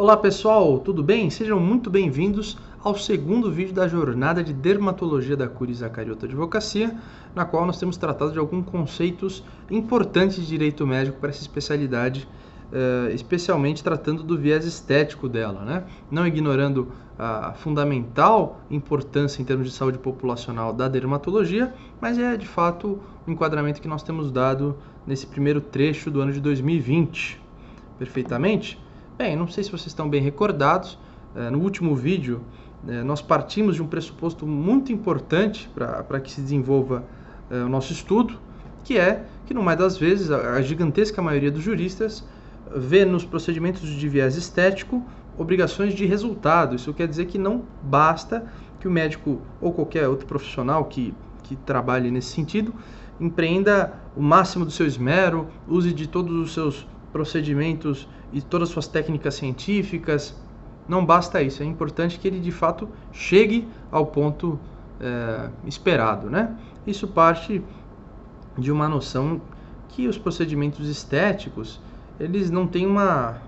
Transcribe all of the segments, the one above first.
Olá pessoal, tudo bem? Sejam muito bem-vindos ao segundo vídeo da jornada de dermatologia da Cury Zacariotto Advocacia, na qual nós temos tratado de alguns conceitos importantes de direito médico para essa especialidade, especialmente tratando do viés estético dela, né? Não ignorando a fundamental importância em termos de saúde populacional da dermatologia, mas é de fato o enquadramento que nós temos dado nesse primeiro trecho do ano de 2020. Perfeitamente? Bem, não sei se vocês estão bem recordados, no último vídeo nós partimos de um pressuposto muito importante para que se desenvolva o nosso estudo, que é que, no mais das vezes, a gigantesca maioria dos juristas vê nos procedimentos de viés estético obrigações de resultado. Isso quer dizer que não basta que o médico ou qualquer outro profissional que trabalhe nesse sentido empreenda o máximo do seu esmero, use de todos os seus procedimentos e todas as suas técnicas científicas. Não basta isso, é importante que ele de fato chegue ao ponto esperado, né? Isso parte de uma noção que os procedimentos estéticos eles não têm uma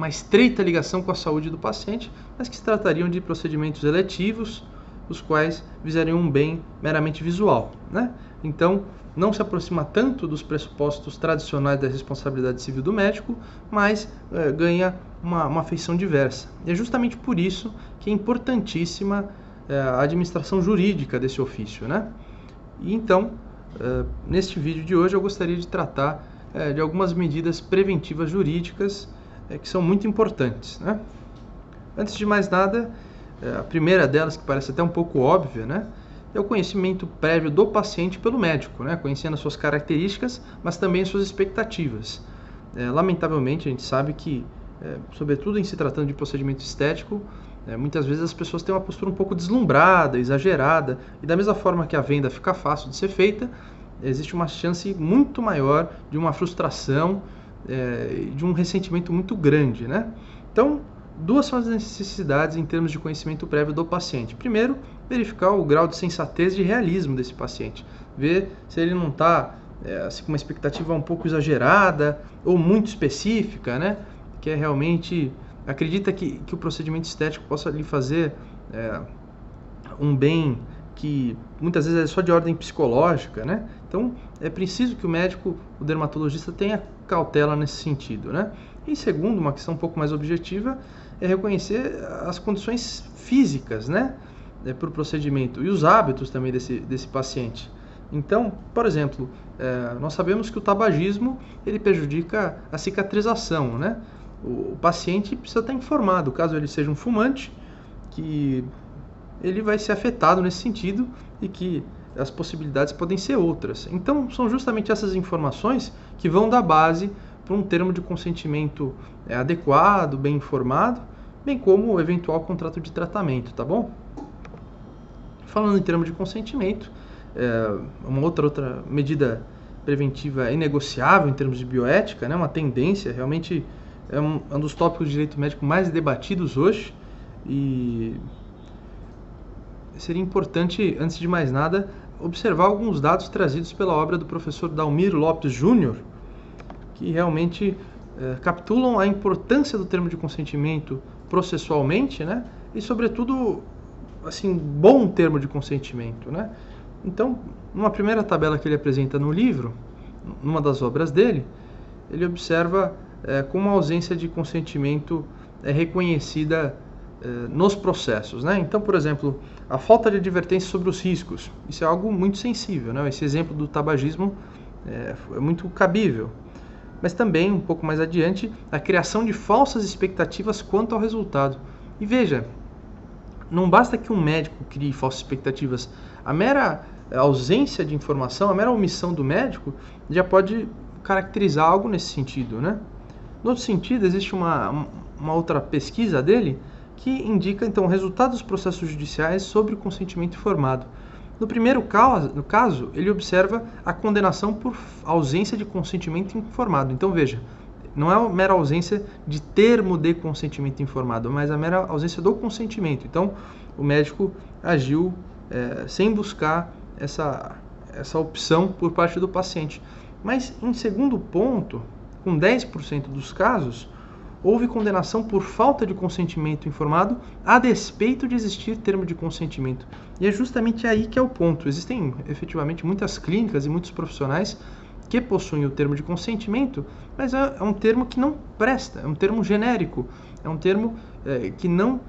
estreita ligação com a saúde do paciente, mas que se tratariam de procedimentos eletivos, os quais visariam um bem meramente visual, né? Então, não se aproxima tanto dos pressupostos tradicionais da responsabilidade civil do médico, mas ganha uma feição diversa. E é justamente por isso que é importantíssima a administração jurídica desse ofício, né? E então, neste vídeo de hoje, eu gostaria de tratar de algumas medidas preventivas jurídicas que são muito importantes, né? Antes de mais nada, a primeira delas, que parece até um pouco óbvia, né, é o conhecimento prévio do paciente pelo médico, né, conhecendo as suas características, mas também as suas expectativas. Lamentavelmente, a gente sabe que, sobretudo em se tratando de procedimento estético, muitas vezes as pessoas têm uma postura um pouco deslumbrada, exagerada, e da mesma forma que a venda fica fácil de ser feita, existe uma chance muito maior de uma frustração, de um ressentimento muito grande, né? Então, duas são as necessidades em termos de conhecimento prévio do paciente. Primeiro, verificar o grau de sensatez e de realismo desse paciente. Ver se ele não está assim, com uma expectativa um pouco exagerada ou muito específica, né? Que é realmente acredita que o procedimento estético possa lhe fazer um bem que muitas vezes é só de ordem psicológica, né? Então, é preciso que o médico, o dermatologista, tenha cautela nesse sentido, né? E segundo, uma questão um pouco mais objetiva, é reconhecer as condições físicas, né, para o procedimento e os hábitos também desse paciente. Então, por exemplo, nós sabemos que o tabagismo ele prejudica a cicatrização, né? O paciente precisa estar informado, caso ele seja um fumante, que ele vai ser afetado nesse sentido e que as possibilidades podem ser outras. Então, são justamente essas informações que vão dar base para um termo de consentimento adequado, bem informado, bem como o eventual contrato de tratamento, tá bom? Falando em termos de consentimento, uma outra medida preventiva inegociável em termos de bioética, né, uma tendência, realmente é um dos tópicos de direito médico mais debatidos hoje, e seria importante, antes de mais nada, observar alguns dados trazidos pela obra do professor Dalmir Lopes Júnior, que realmente capitulam a importância do termo de consentimento processualmente, né? E, sobretudo, assim, bom termo de consentimento, né? Então, numa primeira tabela que ele apresenta no livro, numa das obras dele, ele observa como a ausência de consentimento é reconhecida nos processos, né? Então, por exemplo, a falta de advertência sobre os riscos, isso é algo muito sensível, né? Esse exemplo do tabagismo é muito cabível. Mas também, um pouco mais adiante, a criação de falsas expectativas quanto ao resultado. E veja, não basta que um médico crie falsas expectativas, a mera ausência de informação, a mera omissão do médico já pode caracterizar algo nesse sentido, né? No outro sentido, existe uma outra pesquisa dele que indica, então, resultados dos processos judiciais sobre o consentimento informado. No primeiro caso, ele observa a condenação por ausência de consentimento informado. Então, veja, não é a mera ausência de termo de consentimento informado, mas a mera ausência do consentimento. Então, o médico agiu sem buscar essa opção por parte do paciente. Mas, em segundo ponto, com 10% dos casos, houve condenação por falta de consentimento informado a despeito de existir termo de consentimento. E é justamente aí que é o ponto. Existem efetivamente muitas clínicas e muitos profissionais que possuem o termo de consentimento, mas é um termo que não presta, é um termo genérico, é um termo que não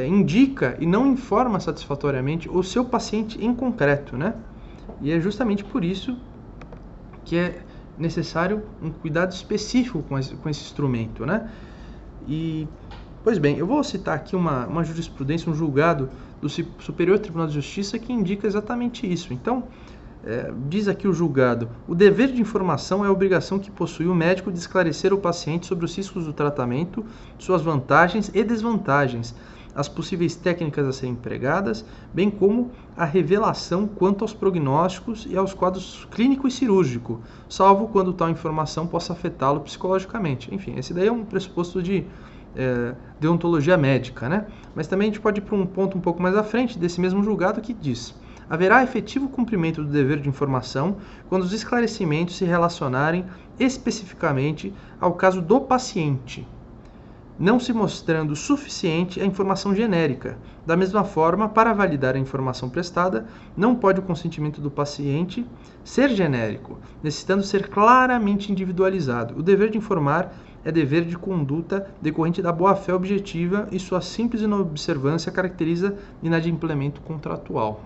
indica e não informa satisfatoriamente o seu paciente em concreto, né? E é justamente por isso que é necessário um cuidado específico com esse instrumento, né? E, pois bem, eu vou citar aqui uma jurisprudência, um julgado do Superior Tribunal de Justiça que indica exatamente isso. Então, diz aqui o julgado: o dever de informação é a obrigação que possui o médico de esclarecer o paciente sobre os riscos do tratamento, suas vantagens e desvantagens, as possíveis técnicas a serem empregadas, bem como a revelação quanto aos prognósticos e aos quadros clínico e cirúrgico, salvo quando tal informação possa afetá-lo psicologicamente. Enfim, esse daí é um pressuposto de deontologia médica, né? Mas também a gente pode ir para um ponto um pouco mais à frente desse mesmo julgado que diz: haverá efetivo cumprimento do dever de informação quando os esclarecimentos se relacionarem especificamente ao caso do paciente, não se mostrando suficiente a informação genérica. Da mesma forma, para validar a informação prestada, não pode o consentimento do paciente ser genérico, necessitando ser claramente individualizado. O dever de informar é dever de conduta decorrente da boa-fé objetiva e sua simples inobservância caracteriza inadimplemento contratual.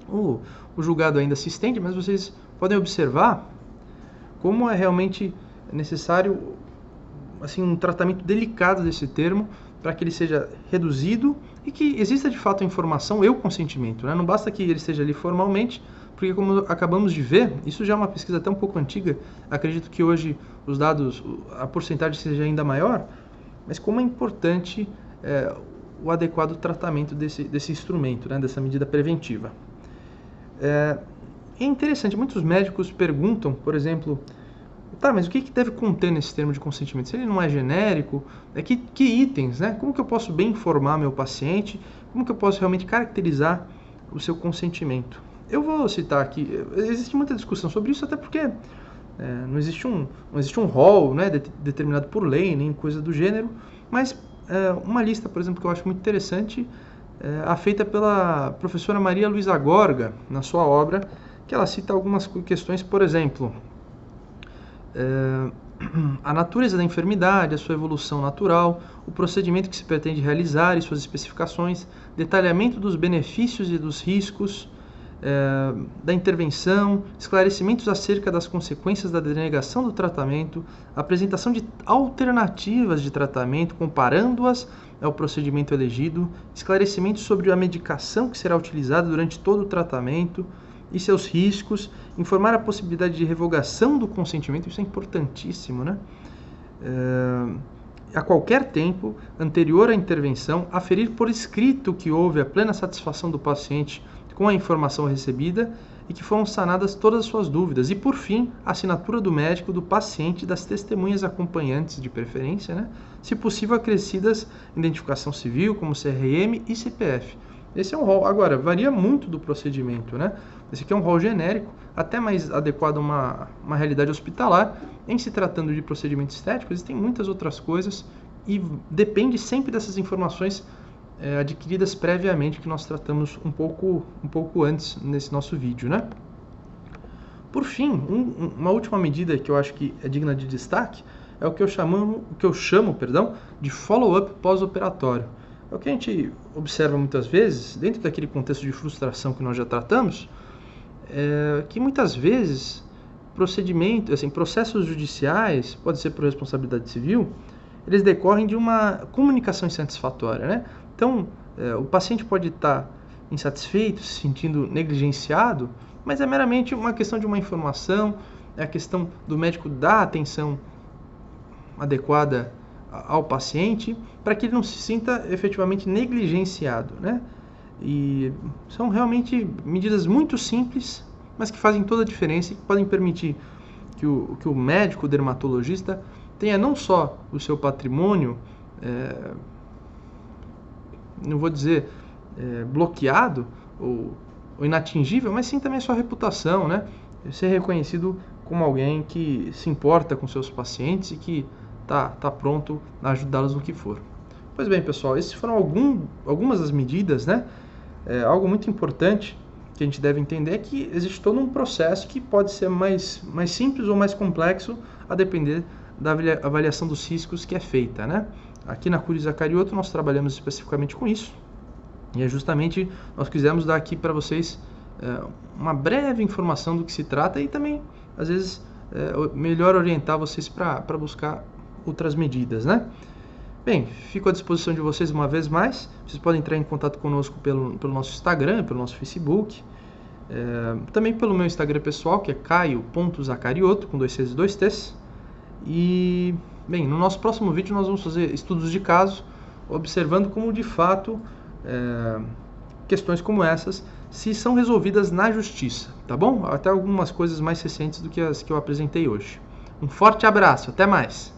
O julgado ainda se estende, mas vocês podem observar como é realmente necessário assim, um tratamento delicado desse termo para que ele seja reduzido e que exista de fato a informação e o consentimento, né? Não basta que ele esteja ali formalmente, porque como acabamos de ver, isso já é uma pesquisa até um pouco antiga, acredito que hoje os dados, a porcentagem seja ainda maior, mas como é importante o adequado tratamento desse instrumento, né? Dessa medida preventiva. É interessante, muitos médicos perguntam, por exemplo, tá, mas o que deve conter nesse termo de consentimento? Se ele não é genérico, que itens, né? Como que eu posso bem informar meu paciente? Como que eu posso realmente caracterizar o seu consentimento? Eu vou citar aqui, existe muita discussão sobre isso, até porque não existe um rol, né, determinado por lei, nem coisa do gênero, mas uma lista, por exemplo, que eu acho muito interessante, feita pela professora Maria Luísa Gorga, na sua obra, que ela cita algumas questões, por exemplo, a natureza da enfermidade, a sua evolução natural, o procedimento que se pretende realizar e suas especificações, detalhamento dos benefícios e dos riscos da intervenção, esclarecimentos acerca das consequências da denegação do tratamento, apresentação de alternativas de tratamento, comparando-as ao procedimento elegido, esclarecimentos sobre a medicação que será utilizada durante todo o tratamento e seus riscos, informar a possibilidade de revogação do consentimento, isso é importantíssimo, né? A qualquer tempo anterior à intervenção, aferir por escrito que houve a plena satisfação do paciente com a informação recebida e que foram sanadas todas as suas dúvidas. E, por fim, a assinatura do médico, do paciente e das testemunhas acompanhantes de preferência, né? Se possível, acrescidas identificação civil, como CRM e CPF. Esse é um rol. Agora, varia muito do procedimento, né? Esse aqui é um rol genérico, até mais adequado a uma realidade hospitalar. Em se tratando de procedimento estético, existem muitas outras coisas e depende sempre dessas informações adquiridas previamente, que nós tratamos um pouco antes nesse nosso vídeo, né? Por fim, uma última medida que eu acho que é digna de destaque é o que eu chamo, de follow-up pós-operatório. É o que a gente observa muitas vezes, dentro daquele contexto de frustração que nós já tratamos, que muitas vezes processos judiciais, pode ser por responsabilidade civil, eles decorrem de uma comunicação insatisfatória, né? Então, o paciente pode estar insatisfeito, se sentindo negligenciado, mas é meramente uma questão de uma informação, é a questão do médico dar atenção adequada ao paciente, para que ele não se sinta efetivamente negligenciado, né? E são realmente medidas muito simples, mas que fazem toda a diferença e que podem permitir que o médico, o dermatologista, tenha não só o seu patrimônio, não vou dizer bloqueado ou inatingível, mas sim também a sua reputação, né? Ser reconhecido como alguém que se importa com seus pacientes e que tá pronto a ajudá-los no que for. Pois bem, pessoal, esses foram algumas das medidas, né? Algo muito importante que a gente deve entender é que existe todo um processo que pode ser mais simples ou mais complexo a depender da avaliação dos riscos que é feita, né? Aqui na Cury Zacarioto nós trabalhamos especificamente com isso e é justamente nós quisemos dar aqui para vocês uma breve informação do que se trata e também, às vezes, melhor orientar vocês para buscar outras medidas, né? Bem, fico à disposição de vocês uma vez mais. Vocês podem entrar em contato conosco pelo nosso Instagram, pelo nosso Facebook, também pelo meu Instagram pessoal, que é caio.zacarioto, com 2 Cs e 2 Ts. E, bem, no nosso próximo vídeo nós vamos fazer estudos de caso, observando como de fato questões como essas se são resolvidas na justiça, tá bom? Até algumas coisas mais recentes do que as que eu apresentei hoje. Um forte abraço, até mais!